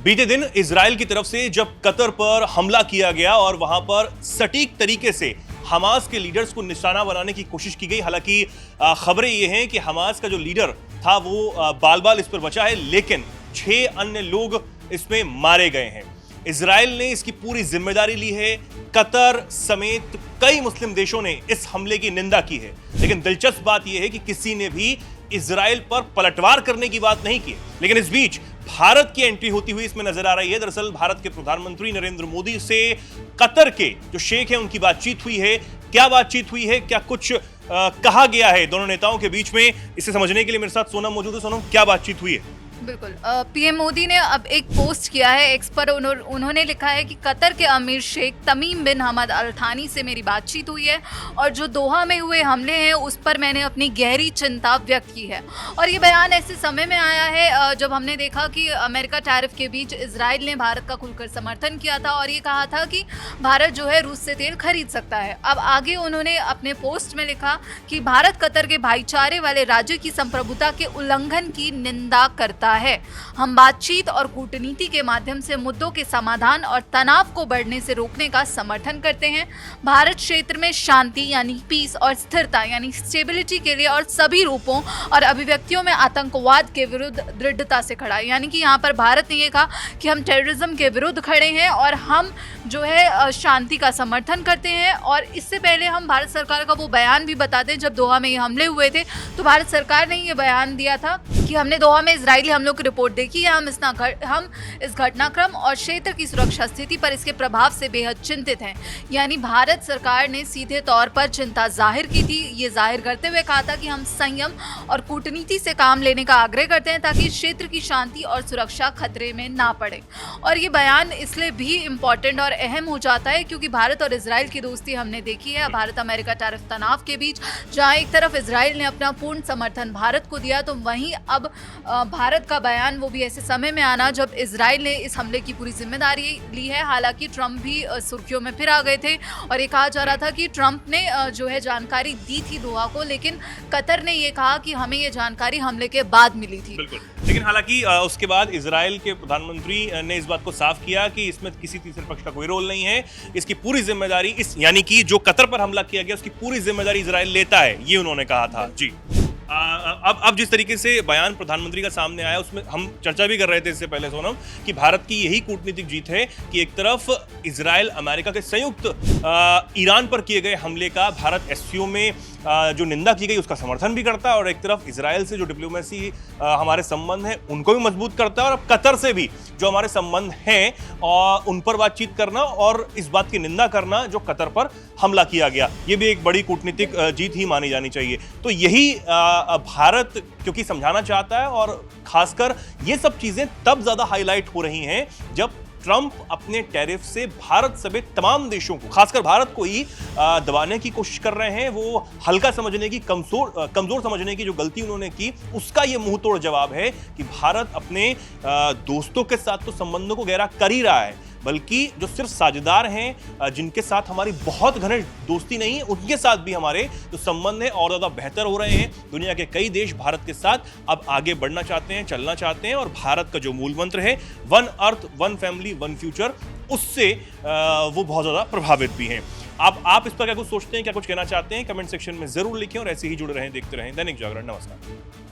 बीते दिन इजराइल की तरफ से जब कतर पर हमला किया गया और वहां पर सटीक तरीके से हमास के लीडर्स को निशाना बनाने की कोशिश की गई। हालांकि खबरें ये हैं कि हमास का जो लीडर था वो बाल बाल इस पर बचा है, लेकिन 6 अन्य लोग इसमें मारे गए हैं। इजराइल ने इसकी पूरी जिम्मेदारी ली है। कतर समेत कई मुस्लिम देशों ने इस हमले की निंदा की है, लेकिन दिलचस्प बात यह है कि किसी ने भी इजराइल पर पलटवार करने की बात नहीं की। लेकिन इस बीच भारत की एंट्री होती हुई इसमें नजर आ रही है। दरअसल भारत के प्रधानमंत्री नरेंद्र मोदी से कतर के जो शेख हैं उनकी बातचीत हुई है। क्या बातचीत हुई है, क्या कुछ कहा गया है दोनों नेताओं के बीच में, इसे समझने के लिए मेरे साथ सोनम मौजूद है। सोनम, क्या बातचीत हुई है? बिल्कुल, पीएम मोदी ने अब एक पोस्ट किया है एक्स पर। उन्होंने लिखा है कि कतर के अमीर शेख तमीम बिन हमद अल थानी से मेरी बातचीत हुई है और जो दोहा में हुए हमले हैं उस पर मैंने अपनी गहरी चिंता व्यक्त की है। और ये बयान ऐसे समय में आया है जब हमने देखा कि अमेरिका टैरिफ के बीच इजराइल ने भारत का खुलकर समर्थन किया था और ये कहा था कि भारत जो है रूस से तेल खरीद सकता है। अब आगे उन्होंने अपने पोस्ट में लिखा कि भारत कतर के भाईचारे वाले राज्य की संप्रभुता के उल्लंघन की निंदा करता है। हम बातचीत और कूटनीति के माध्यम से मुद्दों के समाधान और तनाव को बढ़ने से रोकने का समर्थन करते हैं। भारत क्षेत्र में शांति यानी पीस और स्थिरता यानी स्टेबिलिटी के लिए और सभी रूपों और अभिव्यक्तियों में आतंकवाद के विरुद्ध दृढ़ता से खड़ा है। यानी कि यहाँ पर भारत ने ये कहा कि हम टेररिज्म के विरुद्ध खड़े हैं और हम जो है शांति का समर्थन करते हैं। और इससे पहले हम भारत सरकार का वो बयान भी बता दें, जब दोहा में ये हमले हुए थे तो भारत सरकार ने ये बयान दिया था कि हमने दोहा में इजरायली हमलों की रिपोर्ट देखी है। हम इस घटनाक्रम और क्षेत्र की सुरक्षा स्थिति पर इसके प्रभाव से बेहद चिंतित हैं। यानी भारत सरकार ने सीधे तौर पर चिंता जाहिर की थी। ये जाहिर करते हुए कहा था कि हम संयम और कूटनीति से काम लेने का आग्रह करते हैं ताकि क्षेत्र की शांति और सुरक्षा खतरे में ना पड़े। और ये बयान इसलिए भी इम्पोर्टेंट और अहम हो जाता है क्योंकि भारत और इजराइल की दोस्ती हमने देखी है। भारत अमेरिका टैरिफ तनाव के बीच जहाँ एक तरफ इजराइल ने अपना पूर्ण समर्थन भारत को दिया, तो वहीं अब भारत का बयान वो भी ऐसे समय में आना जब इजराइल ने इस हमले की पूरी जिम्मेदारी ली है। हालांकि ट्रंप भी सुर्खियों में फिर आ गए थे और ये कहा जा रहा था कि ट्रंप ने जो है जानकारी दी थी दोहा को, लेकिन कतर ने ये कहा कि हमें ये जानकारी हमले के बाद मिली थी। बिल्कुल, लेकिन हालांकि उसके बाद इजराइल के प्रधानमंत्री ने इस बात को साफ किया कि इसमें किसी तीसरे पक्ष का कोई रोल नहीं है। इसकी पूरी जिम्मेदारी यानी कि जो कतर पर हमला किया गया उसकी पूरी जिम्मेदारी इजराइल लेता है, ये उन्होंने कहा था। जी, अब जिस तरीके से बयान प्रधानमंत्री का सामने आया उसमें हम चर्चा भी कर रहे थे इससे पहले सोनम कि भारत की यही कूटनीतिक जीत है कि एक तरफ इजराइल अमेरिका के संयुक्त ईरान पर किए गए हमले का भारत एससीओ में जो निंदा की गई उसका समर्थन भी करता है और एक तरफ इजराइल से जो डिप्लोमेसी हमारे संबंध हैं उनको भी मजबूत करता है और अब कतर से भी जो हमारे संबंध हैं और उन पर बातचीत करना और इस बात की निंदा करना जो कतर पर हमला किया गया, ये भी एक बड़ी कूटनीतिक जीत ही मानी जानी चाहिए। तो यही भारत क्योंकि समझाना चाहता है और खासकर ये सब चीजें तब ज्यादा हाईलाइट हो रही हैं जब ट्रंप अपने टैरिफ से भारत समेत तमाम देशों को, खासकर भारत को ही दबाने की कोशिश कर रहे हैं। वो हल्का समझने की, कमजोर समझने की जो गलती उन्होंने की उसका ये मुंह तोड़ जवाब है कि भारत अपने दोस्तों के साथ तो संबंधों को गहरा कर ही रहा है, बल्कि जो सिर्फ साझेदार हैं जिनके साथ हमारी बहुत घने दोस्ती नहीं है उनके साथ भी हमारे जो संबंध हैं और ज़्यादा बेहतर हो रहे हैं। दुनिया के कई देश भारत के साथ अब आगे बढ़ना चाहते हैं, चलना चाहते हैं और भारत का जो मूल मंत्र है one earth one family one future, उससे वो बहुत ज़्यादा प्रभावित भी हैं। आप इस पर क्या कुछ सोचते हैं, क्या कुछ कहना चाहते हैं? कमेंट सेक्शन में जरूर लिखें और ऐसे ही जुड़े रहें, देखते रहें दैनिक जागरण। नमस्कार।